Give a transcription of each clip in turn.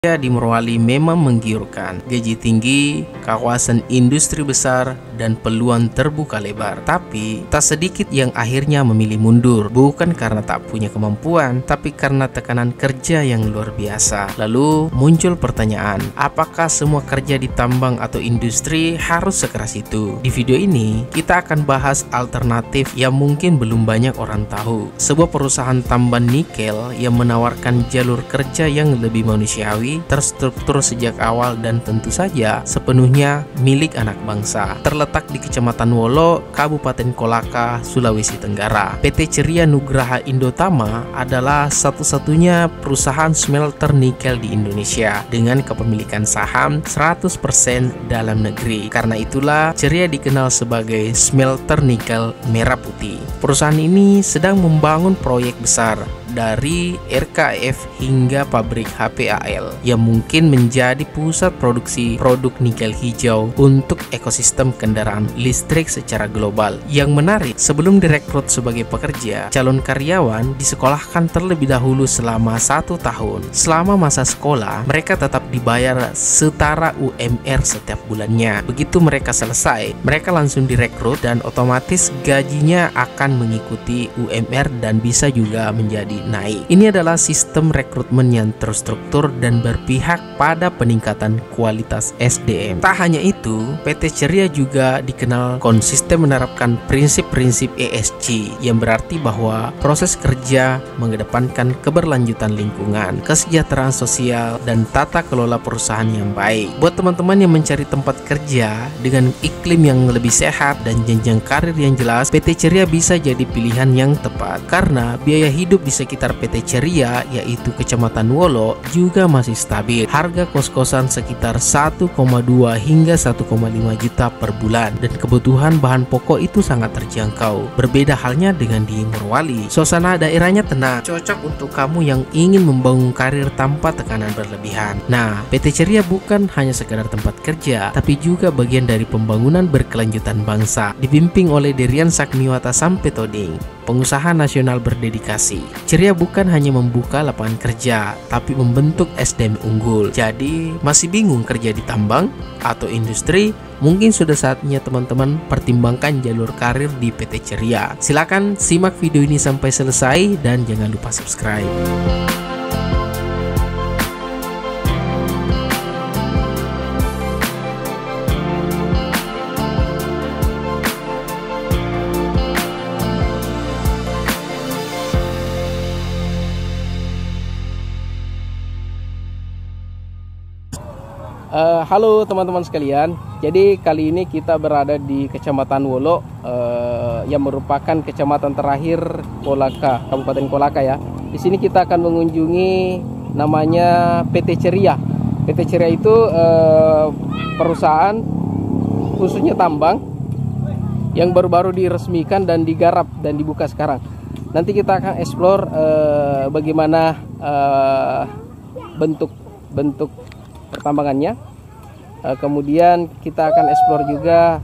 Di Morowali memang menggiurkan, gaji tinggi, kawasan industri besar, dan peluang terbuka lebar. Tapi, tak sedikit yang akhirnya memilih mundur, bukan karena tak punya kemampuan, tapi karena tekanan kerja yang luar biasa. Lalu, muncul pertanyaan, apakah semua kerja di tambang atau industri harus sekeras itu? Di video ini, kita akan bahas alternatif yang mungkin belum banyak orang tahu. Sebuah perusahaan tambang nikel yang menawarkan jalur kerja yang lebih manusiawi, terstruktur sejak awal, dan tentu saja sepenuhnya milik anak bangsa. Terletak di Kecamatan Wolo, Kabupaten Kolaka, Sulawesi Tenggara. PT Ceria Nugraha Indotama adalah satu-satunya perusahaan smelter nikel di Indonesia dengan kepemilikan saham 100% dalam negeri. Karena itulah Ceria dikenal sebagai smelter nikel merah putih. Perusahaan ini sedang membangun proyek besar dari RKF hingga pabrik HPAL yang mungkin menjadi pusat produksi produk nikel hijau untuk ekosistem kendaraan listrik secara global. Yang menarik, sebelum direkrut sebagai pekerja, calon karyawan disekolahkan terlebih dahulu selama 1 tahun. Selama masa sekolah, mereka tetap dibayar setara UMR setiap bulannya. Begitu mereka selesai, mereka langsung direkrut dan otomatis gajinya akan mengikuti UMR dan bisa juga menjadi naik. Ini adalah sistem rekrutmen yang terstruktur dan berpihak pada peningkatan kualitas SDM. Tak hanya itu, PT Ceria juga dikenal konsisten menerapkan prinsip-prinsip ESG yang berarti bahwa proses kerja mengedepankan keberlanjutan lingkungan, kesejahteraan sosial, dan tata kelola perusahaan yang baik. Buat teman-teman yang mencari tempat kerja dengan iklim yang lebih sehat dan jenjang karir yang jelas, PT Ceria bisa jadi pilihan yang tepat karena biaya hidup di sekitar PT Ceria, yaitu Kecamatan Wolo, juga masih stabil. Harga kos-kosan sekitar 1,2 hingga 1,5 juta per bulan dan kebutuhan bahan pokok itu sangat terjangkau. Berbeda halnya dengan di Morowali. Suasana daerahnya tenang, cocok untuk kamu yang ingin membangun karir tanpa tekanan berlebihan. Nah, PT Ceria bukan hanya sekedar tempat kerja, tapi juga bagian dari pembangunan berkelanjutan bangsa, dibimbing oleh Derian Sakmiwata Sampetoding, pengusaha nasional berdedikasi. Ceria bukan hanya membuka lapangan kerja, tapi membentuk SDM unggul. Jadi, masih bingung kerja di tambang atau industri? Mungkin sudah saatnya teman-teman pertimbangkan jalur karir di PT Ceria. Silakan simak video ini sampai selesai dan jangan lupa subscribe. Halo teman-teman sekalian. Jadi kali ini kita berada di Kecamatan Wolo, yang merupakan kecamatan terakhir Kolaka, Kabupaten Kolaka ya. Di sini kita akan mengunjungi namanya PT Ceria. PT Ceria itu perusahaan khususnya tambang yang baru-baru diresmikan dan digarap dan dibuka sekarang. Nanti kita akan explore bagaimana bentuk pertambangannya. Kemudian kita akan explore juga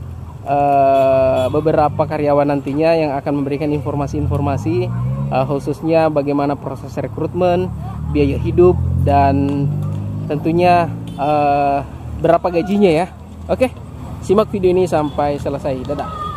beberapa karyawan nantinya yang akan memberikan informasi-informasi khususnya bagaimana proses rekrutmen, biaya hidup, dan tentunya berapa gajinya ya. Oke, simak video ini sampai selesai. Dadah.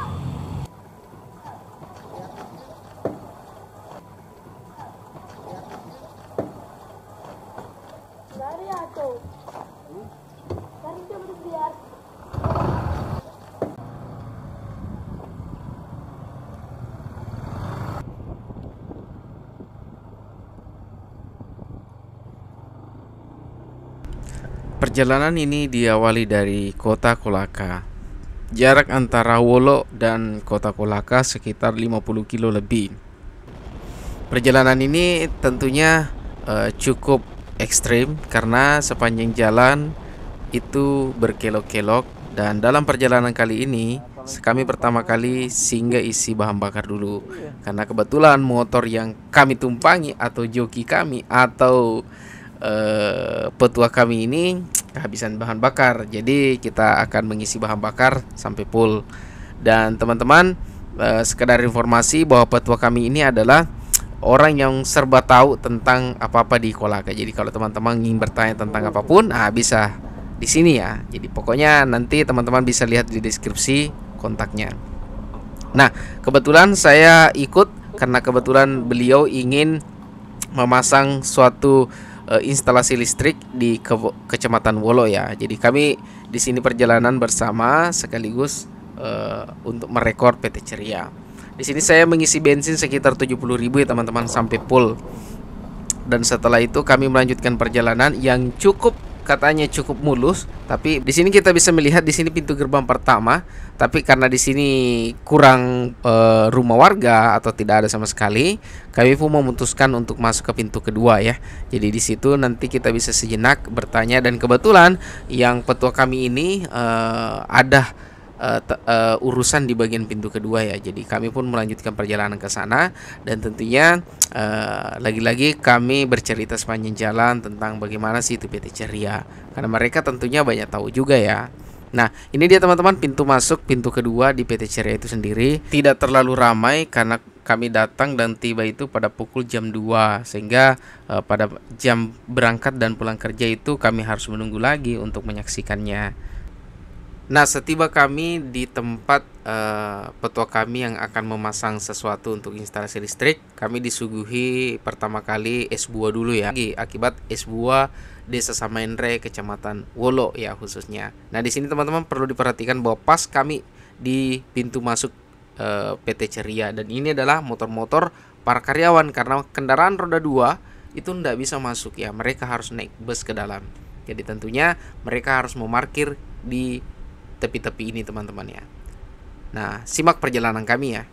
Perjalanan ini diawali dari kota Kolaka. Jarak antara Wolo dan kota Kolaka sekitar 50 kilo lebih. Perjalanan ini tentunya cukup ekstrim karena sepanjang jalan itu berkelok-kelok, dan dalam perjalanan kali ini kami pertama kali singgah isi bahan bakar dulu karena kebetulan motor yang kami tumpangi atau joki kami atau petua kami ini kehabisan bahan bakar. Jadi kita akan mengisi bahan bakar sampai full. Dan teman-teman, sekedar informasi bahwa petua kami ini adalah orang yang serba tahu tentang apa-apa di Kolaka. Jadi kalau teman-teman ingin bertanya tentang apapun, bisa di sini ya. Jadi pokoknya nanti teman-teman bisa lihat di deskripsi kontaknya. Nah, kebetulan saya ikut karena kebetulan beliau ingin memasang suatu instalasi listrik di Kecamatan Wolo ya. Jadi kami di sini perjalanan bersama sekaligus untuk merekor PT Ceria. Di sini saya mengisi bensin sekitar 70.000 ya teman-teman sampai full. Dan setelah itu kami melanjutkan perjalanan yang katanya cukup mulus, tapi di sini kita bisa melihat di sini pintu gerbang pertama, tapi karena di sini kurang rumah warga atau tidak ada sama sekali, kami pun memutuskan untuk masuk ke pintu kedua ya. Jadi di situ nanti kita bisa sejenak bertanya, dan kebetulan yang petua kami ini ada urusan di bagian pintu kedua ya. Jadi kami pun melanjutkan perjalanan ke sana, dan tentunya lagi-lagi kami bercerita sepanjang jalan tentang bagaimana sih itu PT Ceria, karena mereka tentunya banyak tahu juga ya. Nah, ini dia teman-teman pintu masuk, pintu kedua di PT Ceria itu sendiri. Tidak terlalu ramai karena kami datang dan tiba itu pada pukul jam 2, sehingga pada jam berangkat dan pulang kerja itu kami harus menunggu lagi untuk menyaksikannya. Nah, setiba kami di tempat petua kami yang akan memasang sesuatu untuk instalasi listrik, kami disuguhi pertama kali es buah dulu ya, akibat es buah Desa Samaenre, Kecamatan Wolo ya khususnya. Nah, di sini teman-teman perlu diperhatikan bahwa pas kami di pintu masuk PT Ceria, dan ini adalah motor-motor para karyawan, karena kendaraan roda 2 itu tidak bisa masuk ya, mereka harus naik bus ke dalam. Jadi tentunya mereka harus memarkir di tepi-tepi ini teman-teman ya. Nah, simak perjalanan kami ya.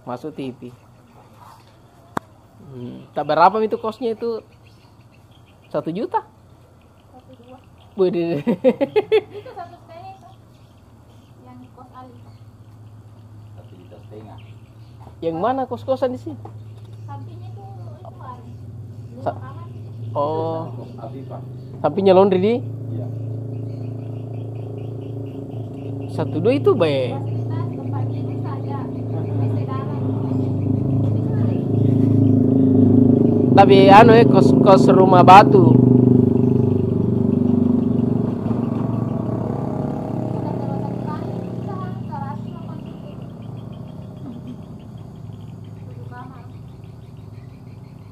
Masuk TV. Tak berapa itu kosnya itu? 1 juta? 1,2. Wih, Itu 1,5 itu. Yang kos Ali. 1,5 juta. yang mana kos-kosan di sini? Sampingnya itu Ali. Sa- Kamar. Oh, Afifah. sampingnya laundry di Iya. 1,2 itu baik. Fasilitas tempat tidur saja. WC dalam. Tapi kos rumah batu. Sudah terlalu kali. Kita harus garasi makan tidur. Tujuh kamar.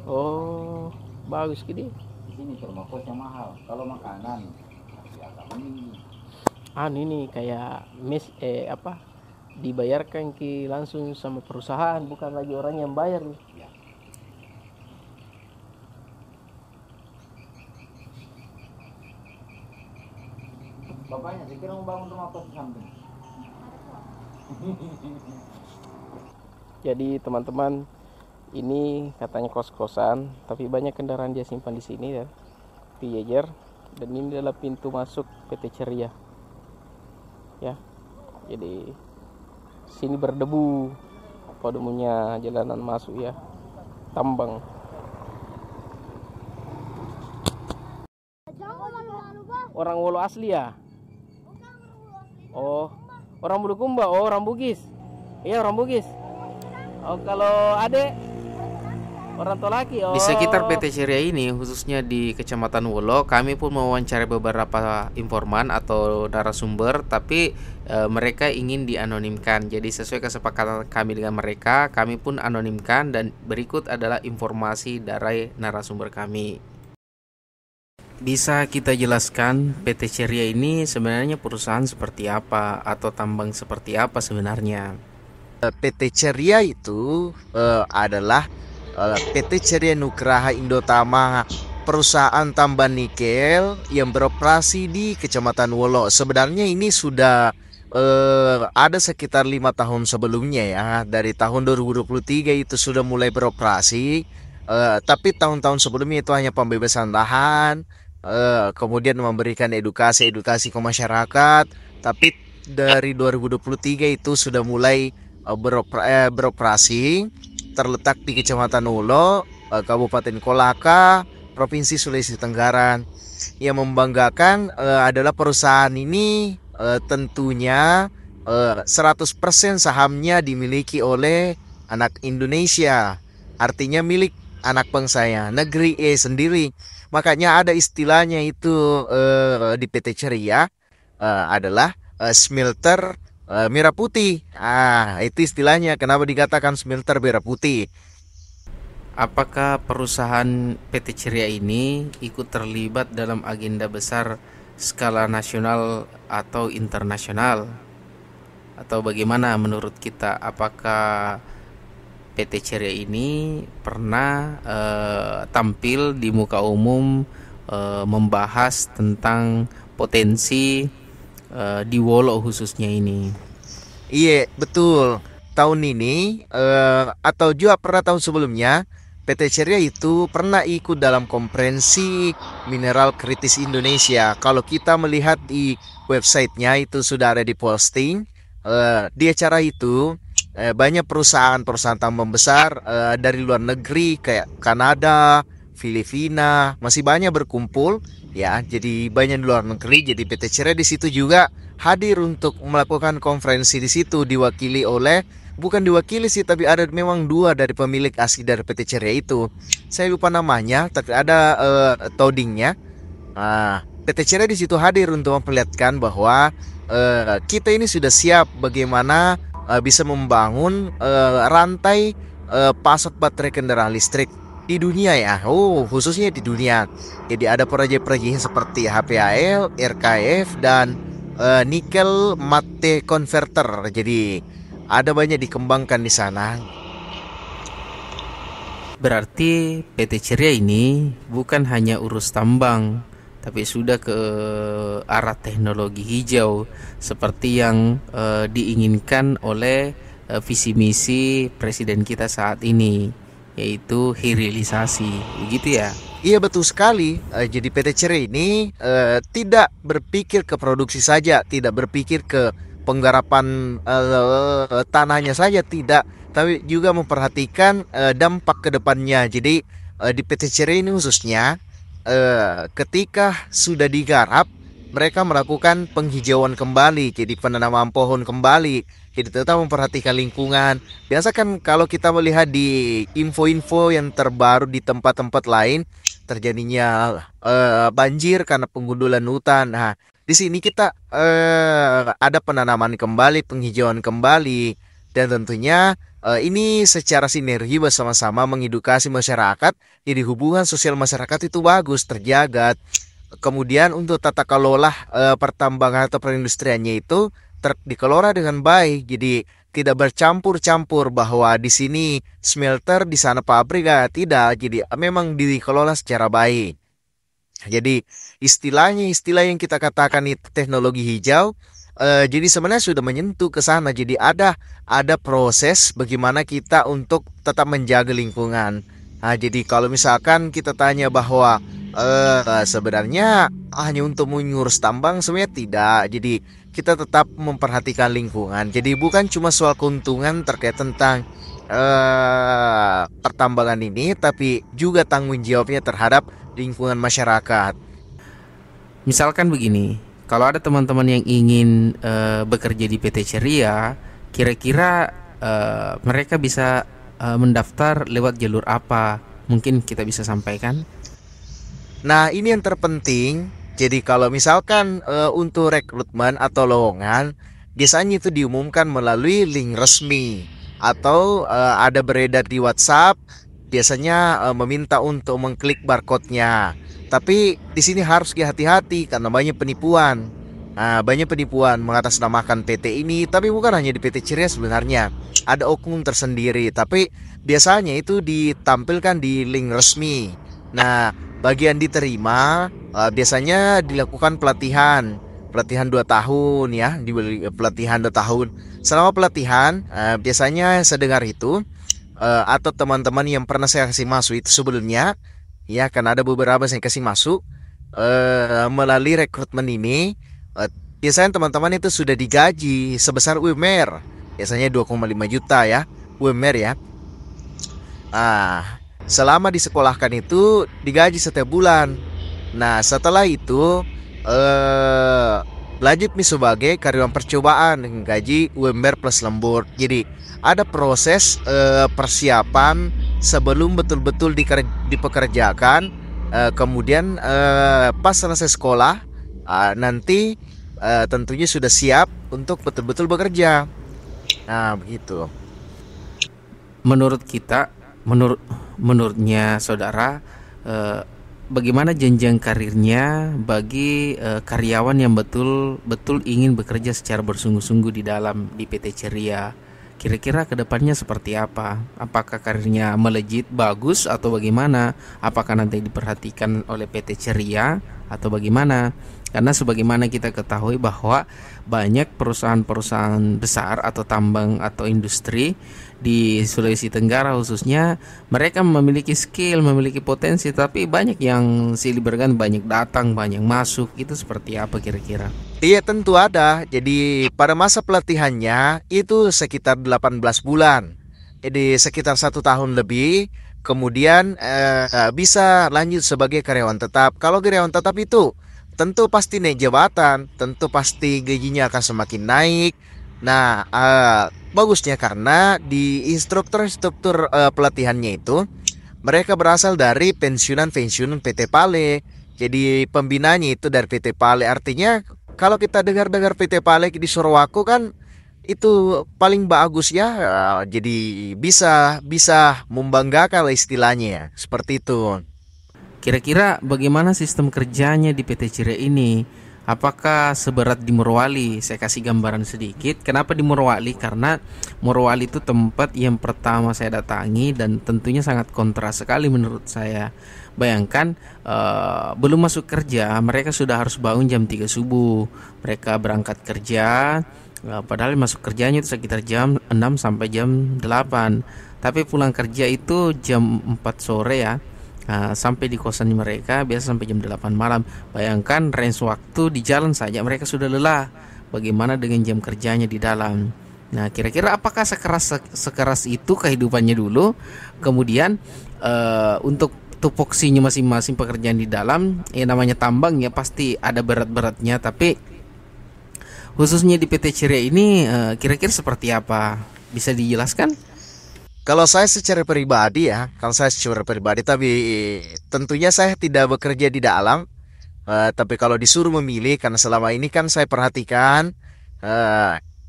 Oh, bagus gini. Di sini rumah kosnya mahal. Kalau makanan masih agak mending. Ini kayak dibayarkan langsung sama perusahaan, bukan lagi orang yang bayar nih. Ya. Bapaknya saya kira mau bangun rumah kos di samping. Jadi teman-teman, ini katanya kos-kosan, tapi banyak kendaraan dia simpan di sini ya, Piager. Dan ini adalah pintu masuk PT Ceria. Ya, jadi sini berdebu, pada umumnya jalanan masuk ya, tambang. Orang Wolo asli ya? Oh, orang Bulukumba, oh orang Bugis. Iya orang Bugis. Oh, kalau adek orang tua laki. Oh. Di sekitar PT Ceria ini, khususnya di Kecamatan Wolo, kami pun mewawancarai beberapa informan atau narasumber, tapi mereka ingin dianonimkan. Jadi sesuai kesepakatan kami dengan mereka, kami pun anonimkan, dan berikut adalah informasi dari narasumber kami. Bisa kita jelaskan PT Ceria ini sebenarnya perusahaan seperti apa atau tambang seperti apa sebenarnya? PT Ceria itu adalah PT Ceria Nugraha Indotama, perusahaan tambang nikel yang beroperasi di Kecamatan Wolo. Sebenarnya ini sudah ada sekitar 5 tahun sebelumnya ya. Dari tahun 2023 itu sudah mulai beroperasi. Tapi tahun-tahun sebelumnya itu hanya pembebasan lahan, kemudian memberikan edukasi ke masyarakat. Tapi dari 2023 itu sudah mulai beroperasi, terletak di Kecamatan Wolo, Kabupaten Kolaka, Provinsi Sulawesi Tenggara. Yang membanggakan adalah perusahaan ini tentunya 100% sahamnya dimiliki oleh anak Indonesia. Artinya milik anak bangsanya, negeri sendiri. Makanya ada istilahnya itu di PT Ceria adalah smelter merah putih. Itu istilahnya kenapa dikatakan smelter merah putih. Apakah perusahaan PT Ceria ini ikut terlibat dalam agenda besar skala nasional atau internasional? Atau bagaimana menurut kita? Apakah PT Ceria ini pernah tampil di muka umum membahas tentang potensi di Wolo khususnya ini? Iya, betul. Tahun ini atau juga pernah tahun sebelumnya, PT Ceria itu pernah ikut dalam konferensi mineral kritis Indonesia. Kalau kita melihat di websitenya itu sudah ada di posting. Di acara itu banyak perusahaan tambang besar dari luar negeri kayak Kanada, Filipina, masih banyak berkumpul ya. Jadi banyak di luar negeri. Jadi PT Ceria di situ juga hadir untuk melakukan konferensi di situ, diwakili oleh, bukan diwakili sih, tapi ada memang 2 dari pemilik asli dari PT Ceria itu. Saya lupa namanya, tapi ada todingnya. PT Ceria di situ hadir untuk memperlihatkan bahwa kita ini sudah siap bagaimana bisa membangun rantai pasok baterai kendaraan listrik di dunia ya. Khususnya di dunia. Jadi ada proyek-proyek seperti HPAL, RKF, dan nikel matte converter. Jadi ada banyak dikembangkan di sana. Berarti PT Ceria ini bukan hanya urus tambang, tapi sudah ke arah teknologi hijau seperti yang diinginkan oleh visi misi presiden kita saat ini, yaitu hilirisasi, begitu ya? Iya, betul sekali. Jadi PT Ceria ini tidak berpikir ke produksi saja, tidak berpikir ke penggarapan tanahnya saja, tidak, tapi juga memperhatikan dampak ke depannya. Jadi di PT Ceria ini khususnya ketika sudah digarap, mereka melakukan penghijauan kembali, jadi penanaman pohon kembali, jadi tetap memperhatikan lingkungan. Biasa kan kalau kita melihat di info-info yang terbaru di tempat-tempat lain, terjadinya banjir karena penggundulan hutan. Nah, di sini kita ada penanaman kembali, penghijauan kembali, dan tentunya ini secara sinergi bersama-sama mengedukasi masyarakat. Jadi hubungan sosial masyarakat itu bagus, terjaga. Kemudian untuk tata kelola pertambangan atau perindustriannya itu dikelola dengan baik. Jadi tidak bercampur-campur bahwa di sini smelter, di sana pabrik, tidak. Jadi memang dikelola secara baik. Jadi istilah yang kita katakan itu teknologi hijau. Jadi sebenarnya sudah menyentuh ke sana. Jadi ada proses bagaimana kita untuk tetap menjaga lingkungan. Nah, jadi kalau misalkan kita tanya bahwa sebenarnya hanya untuk mengurus tambang, sebenarnya tidak. Jadi kita tetap memperhatikan lingkungan. Jadi bukan cuma soal keuntungan terkait tentang pertambangan ini, tapi juga tanggung jawabnya terhadap lingkungan masyarakat. Misalkan begini, kalau ada teman-teman yang ingin bekerja di PT Ceria, kira-kira mereka bisa mendaftar lewat jalur apa? Mungkin kita bisa sampaikan. Nah, ini yang terpenting. Jadi kalau misalkan untuk rekrutmen atau lowongan, biasanya itu diumumkan melalui link resmi atau ada beredar di WhatsApp. Biasanya meminta untuk mengklik barcode-nya. Tapi di sini harus hati-hati karena banyak penipuan. Nah, banyak penipuan mengatasnamakan PT ini, tapi bukan hanya di PT Ceria sebenarnya. Ada oknum tersendiri, tapi biasanya itu ditampilkan di link resmi. Nah, bagian diterima biasanya dilakukan pelatihan 2 tahun ya, pelatihan 2 tahun. Selama pelatihan biasanya saya dengar itu atau teman-teman yang pernah saya kasih masuk itu sebelumnya ya, kan ada beberapa yang kasih masuk melalui rekrutmen ini. Biasanya teman-teman itu sudah digaji sebesar UMR, biasanya 2,5 juta ya, UMR ya. Selama disekolahkan itu digaji setiap bulan. Nah, setelah itu lanjut sebagai karyawan percobaan dengan gaji UMR plus lembur. Jadi ada proses persiapan sebelum betul-betul dipekerjakan. Kemudian pas selesai sekolah nanti tentunya sudah siap untuk betul-betul bekerja. Nah, begitu. Menurut kita, menurutnya saudara, bagaimana jenjang karirnya bagi karyawan yang betul-betul ingin bekerja secara bersungguh-sungguh di PT Ceria? Kira-kira kedepannya seperti apa? Apakah karirnya melejit bagus atau bagaimana? Apakah nanti diperhatikan oleh PT Ceria atau bagaimana? Karena sebagaimana kita ketahui bahwa banyak perusahaan-perusahaan besar atau tambang atau industri di Sulawesi Tenggara khususnya, mereka memiliki skill, memiliki potensi, tapi banyak yang silih berganti, banyak datang, banyak masuk. Itu seperti apa kira-kira? Iya, tentu ada. Jadi pada masa pelatihannya itu sekitar 18 bulan. Jadi sekitar 1 tahun lebih. Kemudian bisa lanjut sebagai karyawan tetap. Kalau karyawan tetap itu tentu pasti naik jabatan, tentu pasti gajinya akan semakin naik. Nah, bagusnya karena di instruktur pelatihannya itu mereka berasal dari pensiunan PT Pale. Jadi pembinanya itu dari PT Pale. Artinya kalau kita dengar PT Pale di Sorowako kan itu paling bagus ya. Jadi bisa membanggakan lah istilahnya, seperti itu. Kira-kira bagaimana sistem kerjanya di PT Ceria ini? Apakah seberat di Morowali? Saya kasih gambaran sedikit. Kenapa di Morowali? Karena Morowali itu tempat yang pertama saya datangi dan tentunya sangat kontras sekali menurut saya. Bayangkan belum masuk kerja mereka sudah harus bangun jam 3 subuh. Mereka berangkat kerja, padahal masuk kerjanya itu sekitar jam 6 sampai jam 8. Tapi pulang kerja itu jam 4 sore ya. Sampai di kosan mereka biasa sampai jam 8 malam. Bayangkan range waktu di jalan saja mereka sudah lelah. Bagaimana dengan jam kerjanya di dalam? Nah, kira-kira apakah sekeras itu kehidupannya dulu? Kemudian untuk tupoksinya masing-masing pekerjaan di dalam, namanya tambang ya pasti ada berat-beratnya. Tapi khususnya di PT Ceria ini kira-kira seperti apa? Bisa dijelaskan? Kalau saya secara pribadi, tapi tentunya saya tidak bekerja di dalam. Tapi kalau disuruh memilih, karena selama ini kan saya perhatikan,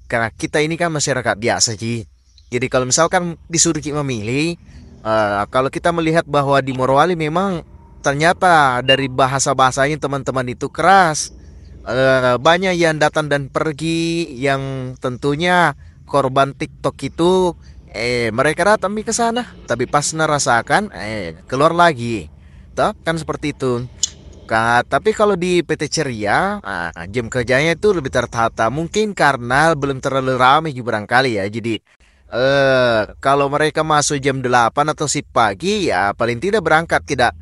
karena kita ini kan masyarakat biasa sih. Jadi kalau misalkan disuruh memilih, kalau kita melihat bahwa di Morowali memang ternyata dari bahasa-bahasanya teman-teman itu keras. Banyak yang datang dan pergi, yang tentunya korban TikTok itu. Mereka datang ke sana, tapi pas ngerasakan keluar lagi. Toh, kan seperti itu. Tapi kalau di PT Ceria, jam kerjanya itu lebih tertata. Mungkin karena belum terlalu ramai juga barangkali ya. Jadi kalau mereka masuk jam 8 atau shift pagi, ya paling tidak berangkat tidak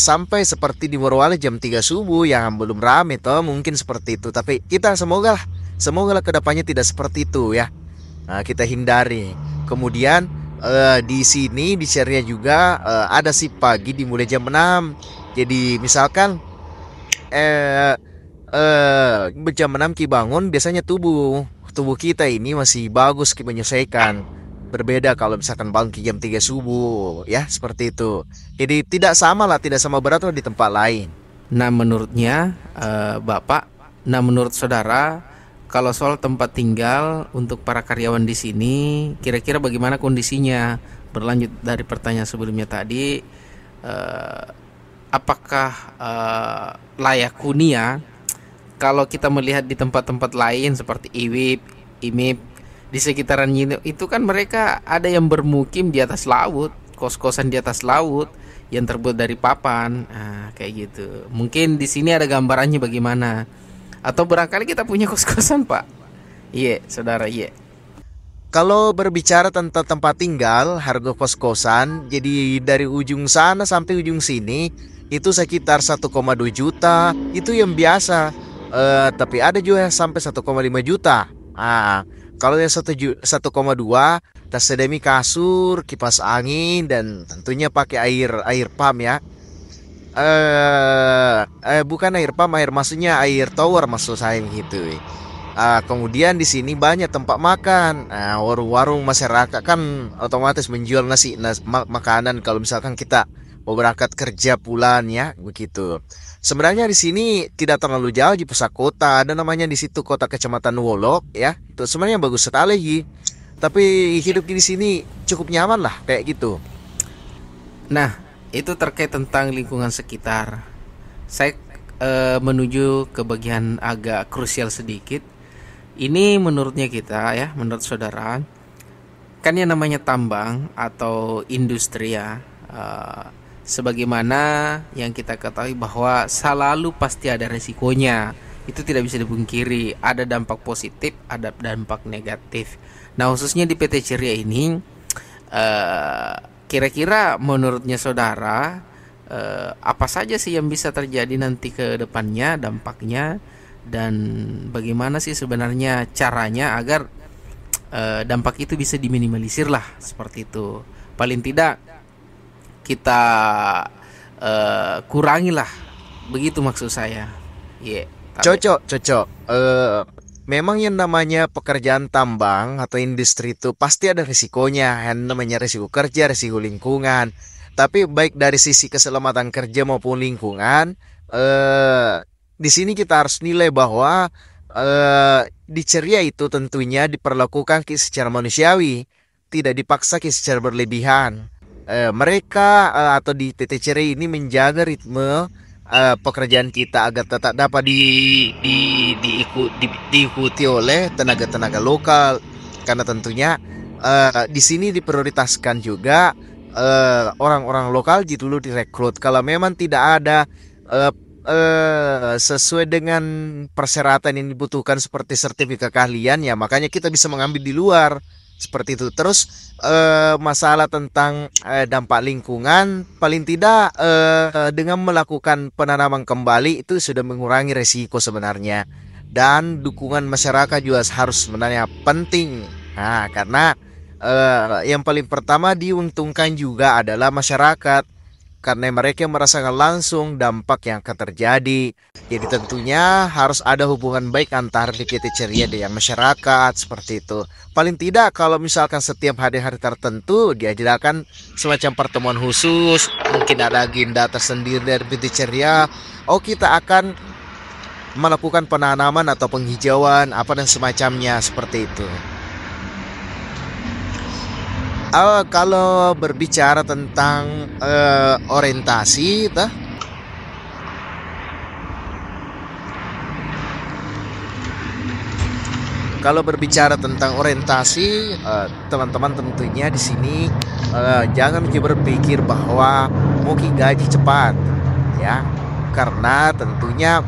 sampai seperti di Morowali jam 3 subuh yang belum ramai toh, mungkin seperti itu. Tapi kita semoga lah kedepannya tidak seperti itu ya. Kita hindari. Kemudian di sini di Ceria juga ada shift pagi dimulai jam 6. Jadi misalkan jam 6 kita bangun, biasanya tubuh kita ini masih bagus kita menyelesaikan. berbeda kalau misalkan bangun ke jam 3 subuh ya, seperti itu. Jadi tidak sama lah, tidak sama berat di tempat lain. Nah, menurutnya Bapak, nah menurut saudara, kalau soal tempat tinggal untuk para karyawan di sini, kira-kira bagaimana kondisinya? Berlanjut dari pertanyaan sebelumnya tadi, apakah layak huni ya? Kalau kita melihat di tempat-tempat lain seperti IWIP, IMIP, di sekitaran itu kan mereka ada yang bermukim di atas laut, kos-kosan di atas laut yang terbuat dari papan, kayak gitu. Mungkin di sini ada gambarannya bagaimana? Atau barangkali kita punya kos-kosan, Pak? Iya, saudara, iya. Kalau berbicara tentang tempat tinggal, harga kos-kosan, jadi dari ujung sana sampai ujung sini itu sekitar 1,2 juta, itu yang biasa. Tapi ada juga yang sampai 1,5 juta. Kalau yang 1,2 tersedia kasur, kipas angin, dan tentunya pakai air pump ya. Bukan air pump, maksudnya air tower maksud saya gitu. Kemudian di sini banyak tempat makan. Warung-warung masyarakat kan otomatis menjual makanan kalau misalkan kita mau berangkat kerja pulang ya, begitu. Sebenarnya di sini tidak terlalu jauh di pusat kota. Ada namanya di situ kota Kecamatan Wolok ya. Itu sebenarnya bagus sekali. Tapi hidup di sini cukup nyaman lah kayak gitu. Nah, itu terkait tentang lingkungan sekitar. Saya menuju ke bagian agak krusial sedikit. Ini menurutnya kita ya, menurut saudara, kan yang namanya tambang atau industri ya, sebagaimana yang kita ketahui bahwa selalu pasti ada resikonya. Itu tidak bisa dipungkiri. Ada dampak positif, ada dampak negatif. Nah, khususnya di PT Ceria ini, kira-kira menurutnya saudara, apa saja sih yang bisa terjadi nanti ke depannya, dampaknya, dan bagaimana sih sebenarnya caranya agar dampak itu bisa diminimalisir lah, seperti itu. Paling tidak kita kurangilah, begitu maksud saya. Cocok. Memang yang namanya pekerjaan tambang atau industri itu pasti ada risikonya. Yang namanya risiko kerja, risiko lingkungan. Tapi baik dari sisi keselamatan kerja maupun lingkungan, di sini kita harus nilai bahwa di Ceria itu tentunya diperlakukan secara manusiawi, tidak dipaksa secara berlebihan. Mereka atau di PT Ceria ini menjaga ritme pekerjaan kita agar tetap dapat diikuti oleh tenaga-tenaga lokal, karena tentunya di sini diprioritaskan juga orang-orang lokal dulu direkrut. Kalau memang tidak ada sesuai dengan persyaratan yang dibutuhkan seperti sertifikat keahlian ya, makanya kita bisa mengambil di luar. Seperti itu. Terus masalah tentang dampak lingkungan, paling tidak dengan melakukan penanaman kembali itu sudah mengurangi resiko sebenarnya. Dan dukungan masyarakat juga harus sebenarnya penting. Nah, karena yang paling pertama diuntungkan juga adalah masyarakat, karena mereka merasakan langsung dampak yang akan terjadi. Jadi tentunya harus ada hubungan baik antara PT Ceria dengan masyarakat, seperti itu. Paling tidak kalau misalkan setiap hari-hari tertentu diadakan semacam pertemuan khusus, mungkin ada agenda tersendiri dari PT Ceria. Kita akan melakukan penanaman atau penghijauan apa dan semacamnya, seperti itu. Kalau berbicara tentang orientasi, teman-teman tentunya di sini jangan berpikir bahwa mau gaji cepat, ya, karena tentunya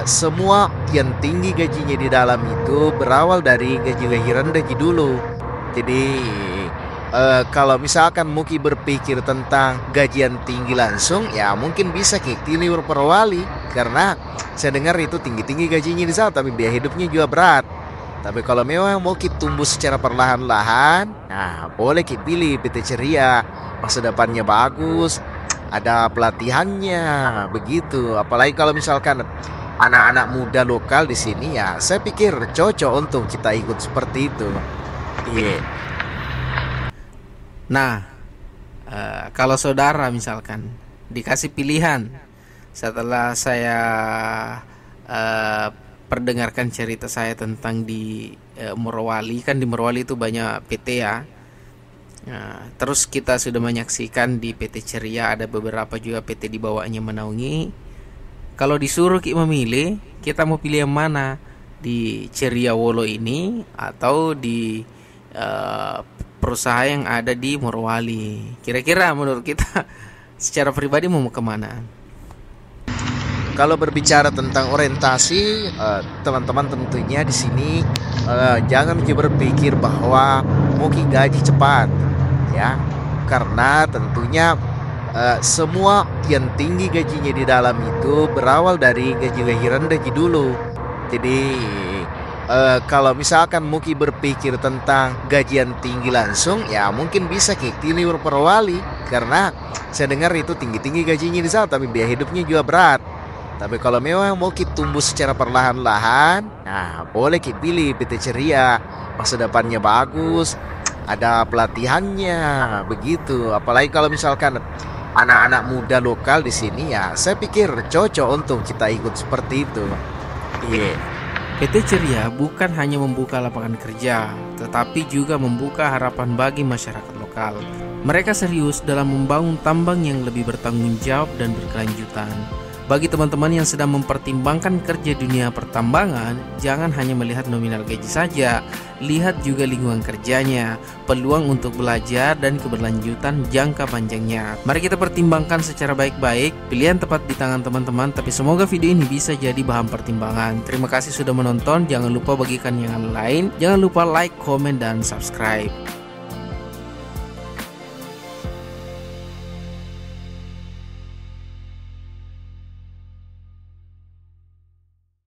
semua yang tinggi gajinya di dalam itu berawal dari gaji rendah dulu. Jadi kalau misalkan Muki berpikir tentang gajian tinggi langsung, ya mungkin bisa Kikti perwali, karena saya dengar itu tinggi-tinggi gajinya di sana, tapi biaya hidupnya juga berat. Tapi kalau memang Muki tumbuh secara perlahan-lahan, nah boleh Ki pilih PT Ceria, masa depannya bagus, ada pelatihannya, begitu. Apalagi kalau misalkan anak-anak muda lokal di sini, ya saya pikir cocok untuk kita ikut seperti itu. Iya. Nah, kalau saudara misalkan dikasih pilihan setelah saya perdengarkan cerita saya tentang di Morowali, kan di Morowali itu banyak PT ya. Nah, terus kita sudah menyaksikan di PT Ceria ada beberapa juga PT di bawahnya menaungi. Kalau disuruh kita memilih, kita mau pilih yang mana? Di Ceria Wolo ini atau di perusahaan yang ada di Morowali? Kira-kira menurut kita secara pribadi mau kemana? Kalau berbicara tentang orientasi, teman-teman tentunya di sini jangan berpikir bahwa mau gaji cepat, ya, karena tentunya semua yang tinggi gajinya di dalam itu berawal dari gaji rendah dulu. Jadi kalau misalkan Muki berpikir tentang gajian tinggi langsung, ya mungkin bisa pilih Morowali, karena saya dengar itu tinggi-tinggi gajinya di sana, tapi biaya hidupnya juga berat. Tapi kalau memang mau kita tumbuh secara perlahan-lahan, nah boleh kita pilih PT Ceria, masa depannya bagus, ada pelatihannya, begitu. Apalagi kalau misalkan anak-anak muda lokal di sini, ya saya pikir cocok untuk kita ikut seperti itu. Iya. PT Ceria bukan hanya membuka lapangan kerja, tetapi juga membuka harapan bagi masyarakat lokal. Mereka serius dalam membangun tambang yang lebih bertanggung jawab dan berkelanjutan. Bagi teman-teman yang sedang mempertimbangkan kerja dunia pertambangan, jangan hanya melihat nominal gaji saja, lihat juga lingkungan kerjanya, peluang untuk belajar dan keberlanjutan jangka panjangnya. Mari kita pertimbangkan secara baik-baik. Pilihan tepat di tangan teman-teman, tapi semoga video ini bisa jadi bahan pertimbangan. Terima kasih sudah menonton, jangan lupa bagikan yang lain, jangan lupa like, komen, dan subscribe.